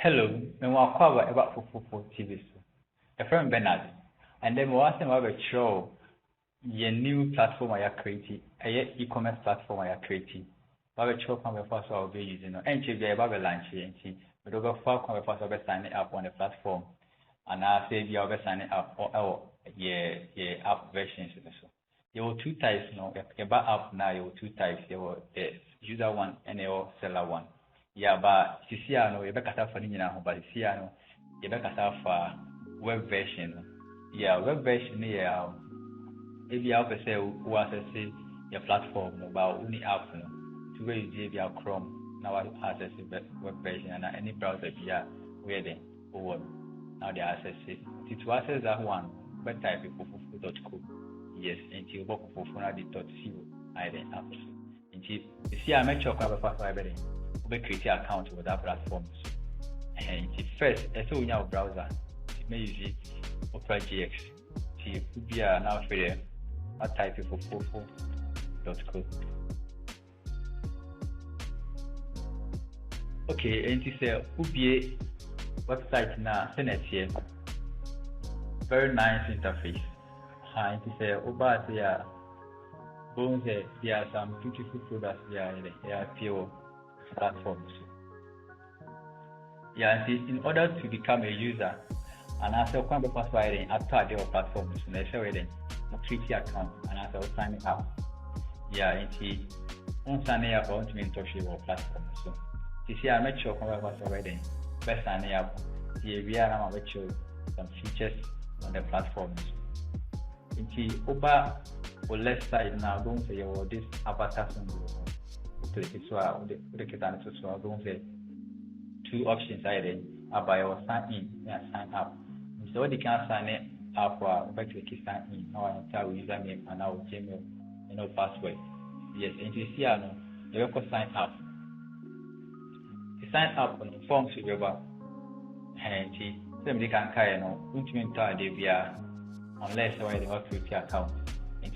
Hello, me wa kwa about Fofoofo TV so. A friend Bernard. And then we want to have a show your new platform I are creating, a e-commerce platform I are creating. But a show from the first I'll be using. And she be about launch here. But over far come the first I'll be signing up on the platform. And I say you are signing up or yeah app versions so. There were two types now. About app now there were two types. There were the user one and the seller one. Yeah, but sisi ano you better for nyina ho but sisi ano you better for web version. Yeah, web version yeah if you have say who access your platform no but only app no to where you give your Chrome now access web version and any browser via where they over now they access it. To access that one but type fofoofo.co. Yes, until work fofoofo.co I then app. Until you see I make sure I have a everything. Create an account with that platform. And first, so we have a browser. You may use it Opera GX. It could be now for the type of fofoofo.co. Okay, and it's a UBA website now. Send it here. Very nice interface. And it's a over there. Bones there are some beautiful products there. They are pure platforms. Yeah, in order to become a user, and after come before signing after their platforms, necessarily create your account and after signing up. Yeah, and on signing up on to be in touch with your platform. So, this year I make sure come before already. Best signing up. The we are now make sure some features on the platforms. Into over or left side now, don't say your this avatar symbol. Click it so don't say two options about your sign in and sign up. So they can sign it up for click sign in now I enter username and our Gmail and password. Yes, and you see you will sign up. The sign up on the form to be about and somebody can carry unless they want to create your account. And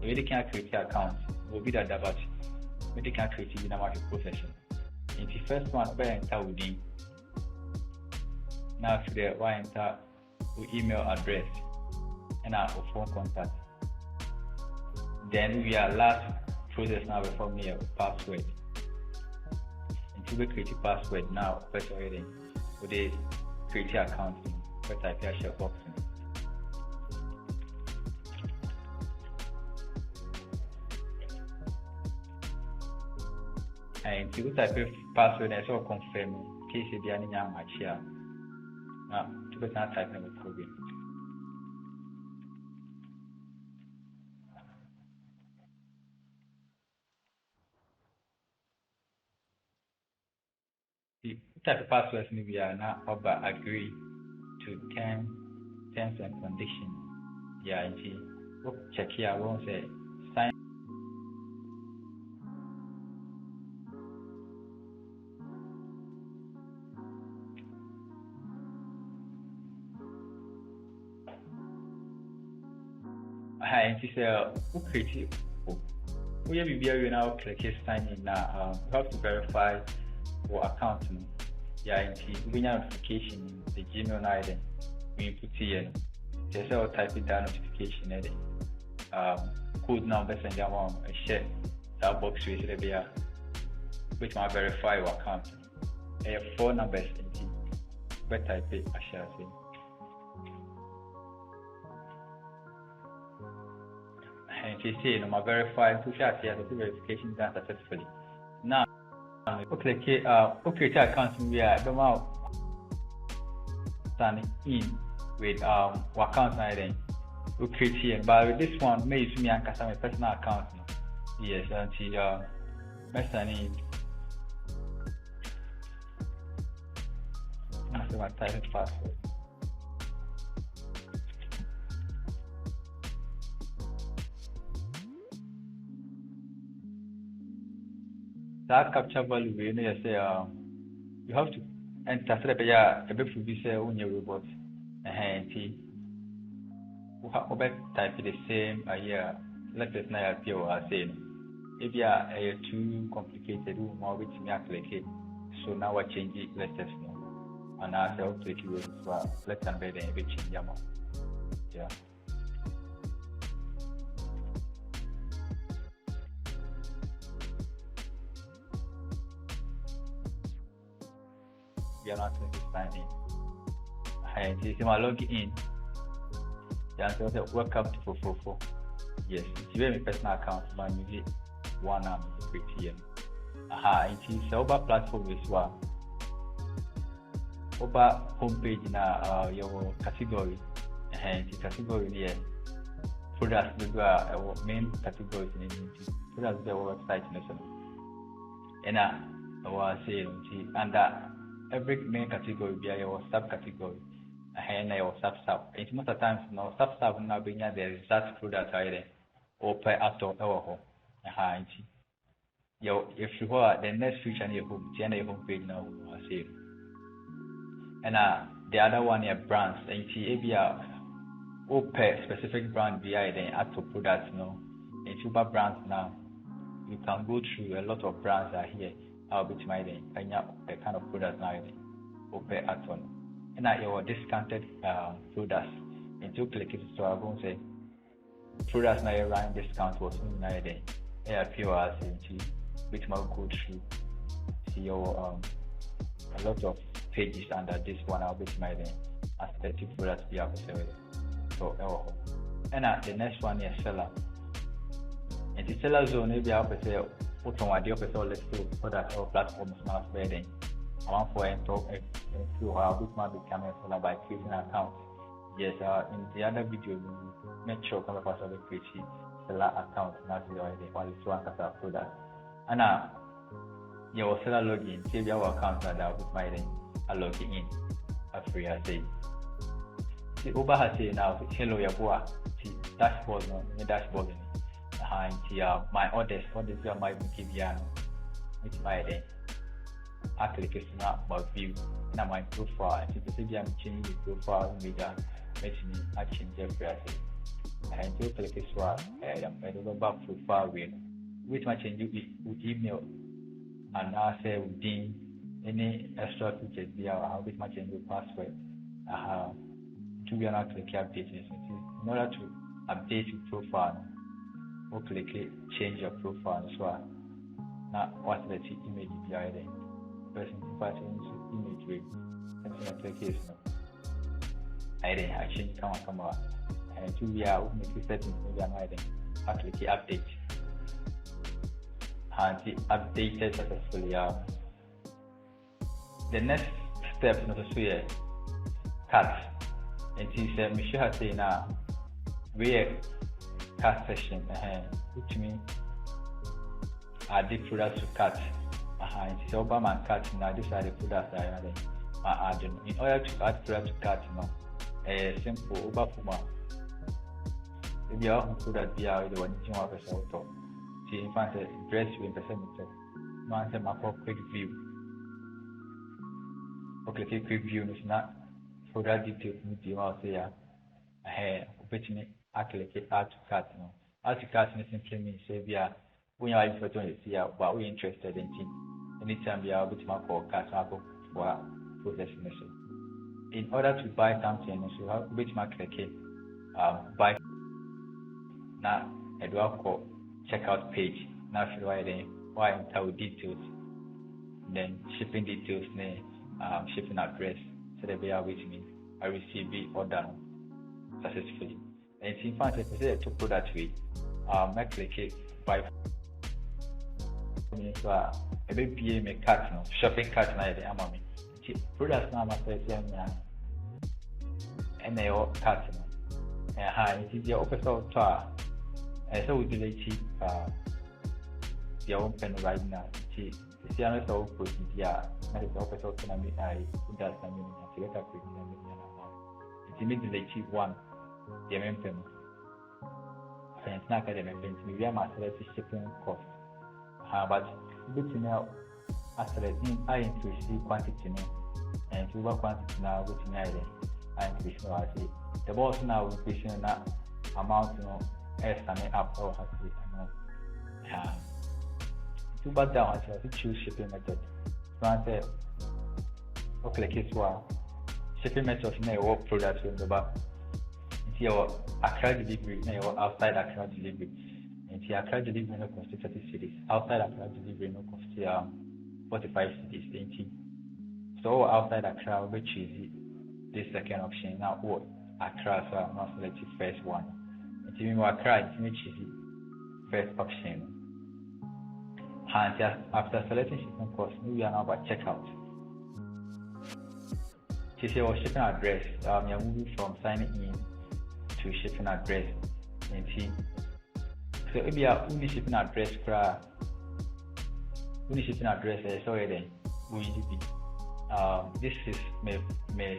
if they can't create your account, will be that about medical creative in our profession. In the first one, we enter within. Now to the we enter with email address and our phone contact. Then we are last process now before me a password. Until we create a password now, first already with the create your account, but type your share box. And to type of password and so confirm case if you are in your match here. Now, to put that type of problem. The type of passwords we are now about agree to terms and conditions. Yeah, check here, I won't say sign. And it's a creative. We have to now click sign in now. You have to verify your account. Yeah, and we have notification the Gmail now. We put here. There's a type of notification. Code number and that one share that box with the beer, which might verify your account. 4 numbers in but type it I shall say. And you see, no, verify to share the verification done successfully. Now, okay, create account we are signing in with account ID. We create here, but with this one, may use me and customer personal account. Yes, until signing. That's my type of password. That capture value, you say you have to enter a bit to be say on your robot and type the same let us know appear as saying if you are too complicated more which me click it so now I change it let us know and I say click you as well. Let's embed a bit in Yamo. Yeah. We are not going to sign in. Hi, this is my login. Yeah, so welcome to Fofoofo. Yes, it's very personal account, but use it one create. It is over platform as well. Over homepage na your category. The category here. Products the main categories in it. Products the website national. And I was saying under every main category be your subcategory. And your sub. It's most of the times no sub now being the exact product either or per actor or if you are the next feature in your home page now I say. And the other one here brands and or per specific brand behind the actor products now. And super brands now you can go through a lot of brands are here. I'll be my day and the kind of products now or per actor. And your discounted products. And you click it, so I'm going to say products now running discount was in my day. POS which might go through see your a lot of pages under this one. I'll be my day as 30 products be able to so and the next one is seller. And the seller zone maybe I'll say put on what the officer let's do product or platforms now bedding. I want for and talk to how this might become a seller by creating an account. Yes, in the other video, make sure come across the create seller account now to your ID while it's one product. And your seller login, save your account that with my name, I log in. A free I say. See over has say now hello your boy. See dashboard no dashboard. My orders are my BKBN. It's my day. I click it now about view and my profile. And if you I'm changing the profile media, makes me I change everything. And you click this one, I don't know about profile which my change with email and now say within any extra features there with my change with password. To be able to click update in order to update your profile or click it, change your profile as well. Now what's the image behind it? Person image rate. That's an application. I change come out. And to be able to make settings maybe I click update. And it updated successfully. The next step is necessarily cut. And she said, Michelle has said now, we cut session, which means add the products to cut. And she said, Obama cut now, these are the products I add. In order to add products to cut, a simple overformer. Maybe I will put that here with the one you want to show. She in fact dress you in percentage. Man said, my quick view. Okay, quick view is not. For that detail, you will say, which means I click add to cart. Add to cart simply means say, we are interested in see what we're interested in. Anytime we are with my cart for processing. In order to buy something, you have which my click buy. Now, I do call checkout page. Now, if you are there, why enter details, then shipping details, shipping address. So they bear with me. I receive the order successfully. And in fact, if I say to put that way, I click it by so a baby me cart no shopping cart na the amami. Products now must say and they all cart no. It is your official tour. So we delete the open right now. It's the other so put yeah. That is the official economy. I put that something to get a quick it's immediately one the member. And it's not the member. We are master shipping cost. But good to know actually I increase the quantity and to work quantity now which I increase the boss now increasing that amount estimate up or has to be to back down to choose shipping method. So I say okay, case one shipping methods na ɛwɔ product wɔ ba nti ɛwɔ Accra delivery na ɛwɔ outside Accra delivery nti Accra delivery no cost 30 cedis outside Accra delivery no cost 45 cedis nti so outside Accra we choose this second option now or Accra so I'm not select the first one nti me Accra nti me choose first option and after selecting shipping cost we are now about checkout. To say our shipping address, we are moving from signing in to shipping address. And see, so if you have only shipping address, so then we be this is my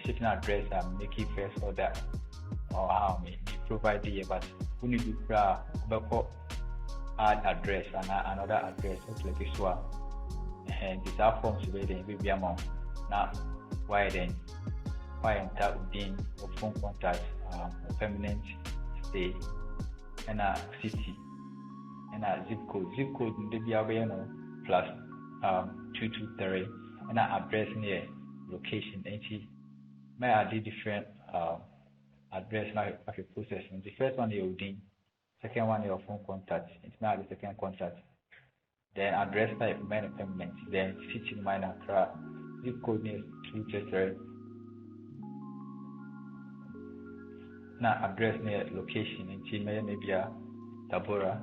shipping address. I'm making first order or how me provide the but only be add address and another address like this one, and this our form so then we be amount now. Why then? Why enter within a phone contact, a permanent stay, and a city, and a zip code. Zip code in the BRB plus 223, and an address near location. And she may add different address now of your processing. The first one is within, second one your phone contact. It's now the second contact. Then address type minor permanent. Then city minor zip code is 223. Now address near location in Chile, maybe a Tabora.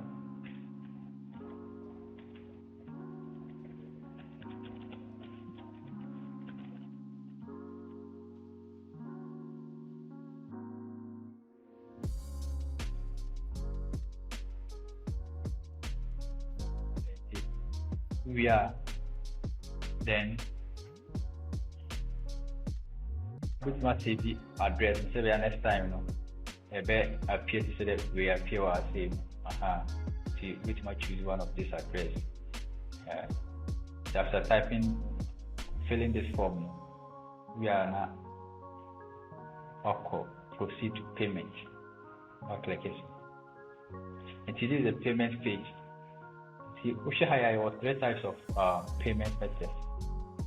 We are then which must say the address and say next time appear to say that we appear as same to which might choose one of this address. After filling this form, we are now proceed to payment. Click it. And this is the payment page. See, we should have three types of payment methods.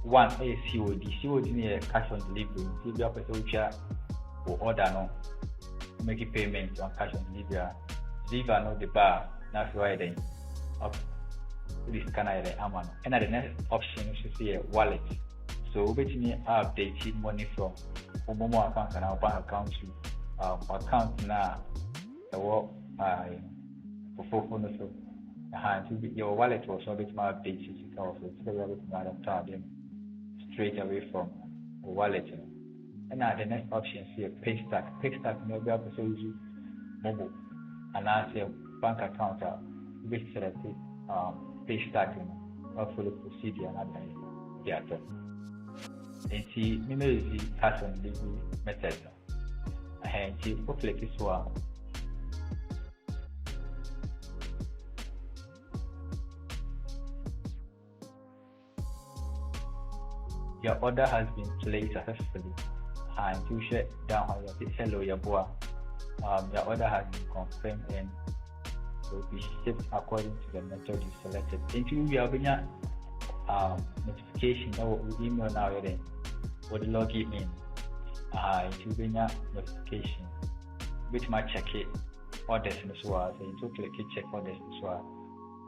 One is COD. COD is cash on delivery. If you have a order no. Make a payment on cash on delivery. Deliver no the bar. That's why then up this scanner the amount. And the next option is to see a wallet. So we need update money from Momo account and our bank account to account now. The work Fofoofo no so. Your wallet was a bit more updated. You can also tell them straight away from the wallet. And now the next option is here, pay stack. Pay stack, you know, we have to use mobile. And now say bank account, which select pay stack, you know, follow procedure and the other. And see, you know, is the cash on delivery method. And see, hopefully this one. Your order has been placed successfully. And you shut down on your hello your boy. Your order has been confirmed and will be shipped according to the method you selected. Until we have a notification or email now then or the login in. Until we have notification which might check it orders in the SWA. So you click check orders in the SWA.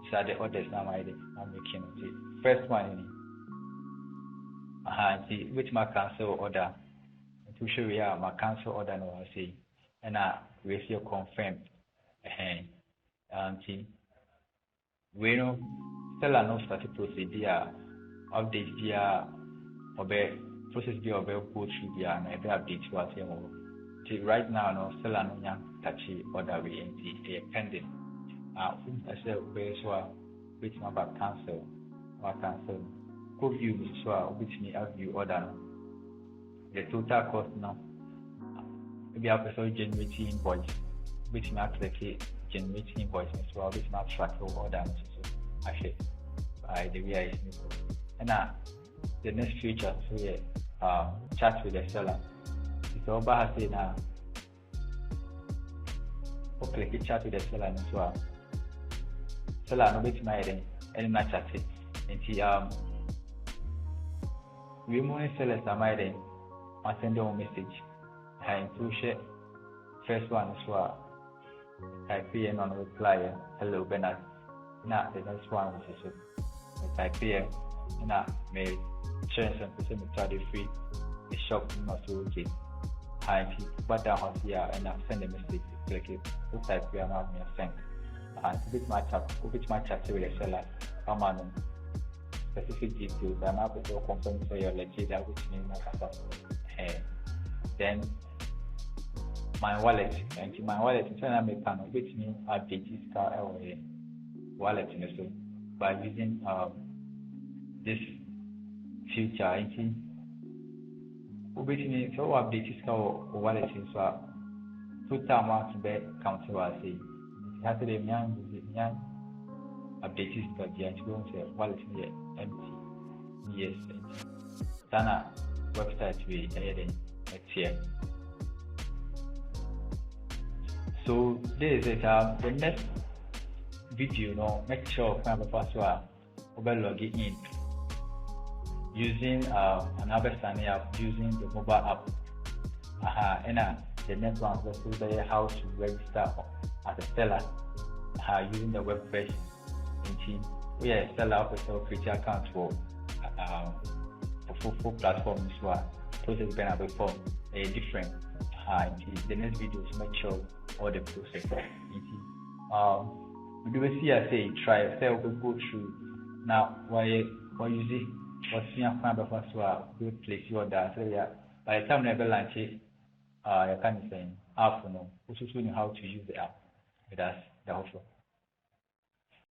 These are the orders now I'm making. The first one which my cancel order. To show we have my cancel order no I say and we feel confirmed we know still no started procedure update via obey process via obey go through via and every update was here right now no still no young touchy order we in pending I say obey so which my cancel or cancel go view so which me have view order. The total cost now, maybe I prefer generating invoice, which may actually generate invoice as well, which may track your order actually by the way I see. And the next feature, so yeah, chat with the seller. So Oba has said now, click chat with the seller as well. Seller no bit my any not chat it. And we money sellers are my I send them a message. I to share first one as well. Type in on reply, hello Bernard. Now the next one is so type here. Now may share some percent of the free. The shop not so okay. I but down here and I send a message. Click it. So type here now me send. And which match up with the seller. Come on. Specific details. I'm able to confirm for your legit which name then my wallet and my wallet is I make an which means update this car wallet so by using this feature which means so update this car wallet so total amount be count was say it has to be young update this car the wallet is empty yes Dana website we here. So this is the next video. Make sure you log in using another sign up using the mobile app. And the next one is how to register as a seller using the web version. We are a seller of a free account for Fofoofo platforms process going to be from a different the next video to make sure all the process we will see I say try we go through now why you see what's in we place your order so yeah by the time never launch it you can say app also know how to use the app with us the offer.